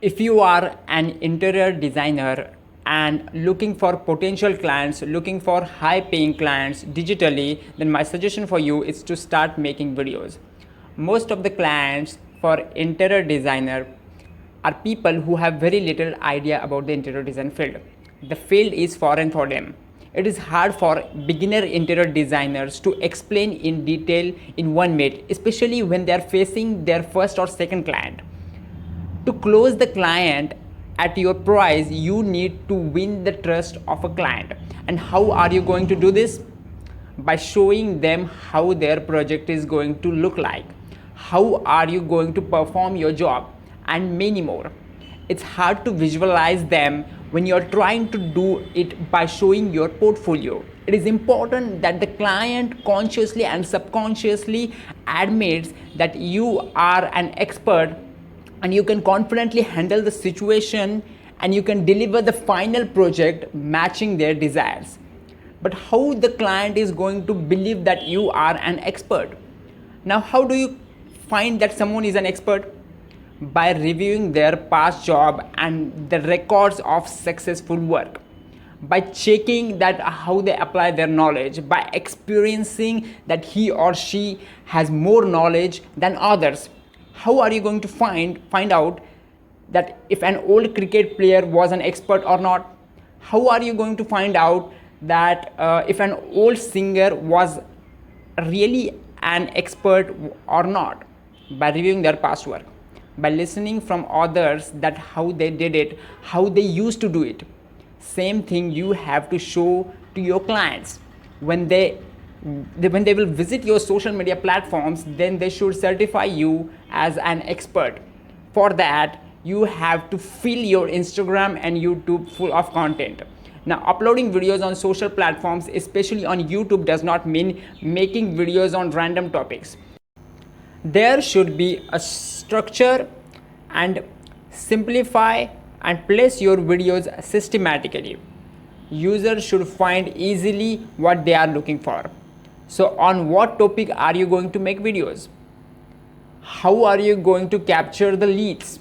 If you are an interior designer and looking for potential clients, looking for high paying clients digitally, then my suggestion for you is to start making videos. Most of the clients for interior designer are people who have very little idea about the interior design field. The field is foreign for them. It is hard for beginner interior designers to explain in detail in 1 minute, especially when they are facing their first or second client. To close the client at your price, you need to win the trust of a client. And how are you going to do this? By showing them how their project is going to look like, how are you going to perform your job, and many more. It's hard to visualize them when you're trying to do it by showing your portfolio. It is important that the client consciously and subconsciously admits that you are an expert and you can confidently handle the situation and you can deliver the final project matching their desires. But how the client is going to believe that you are an expert? Now, how do you find that someone is an expert? By reviewing their past job and the records of successful work, by checking that how they apply their knowledge, by experiencing that he or she has more knowledge than others. How are you going to find out that if an old cricket player was an expert or not? How are you going to find out that if an old singer was really an expert or not? By reviewing their past work, by listening from others that how they did it, how they used to do it. Same thing you have to show to your clients. When they will visit your social media platforms, then they should certify you as an expert. For that, you have to fill your Instagram and YouTube full of content. Now, uploading videos on social platforms, especially on YouTube, does not mean making videos on random topics. There should be a structure and simplify and place your videos systematically. Users should find easily what they are looking for. So on what topic are you going to make videos? How are you going to capture the leads?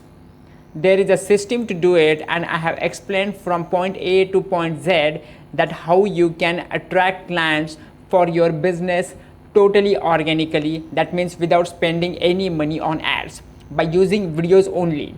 There is a system to do it, and I have explained from point A to point Z that how you can attract clients for your business totally organically. That means without spending any money on ads, by using videos only.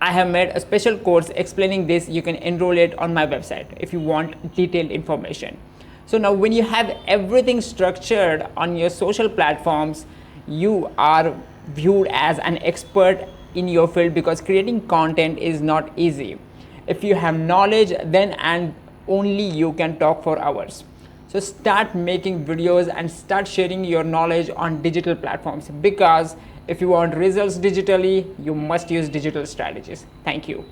I have made a special course explaining this. You can enroll it on my website if you want detailed information. So now when you have everything structured on your social platforms, you are viewed as an expert in your field, because creating content is not easy. If you have knowledge, then and only you can talk for hours. So start making videos and start sharing your knowledge on digital platforms, because if you want results digitally, you must use digital strategies. Thank you.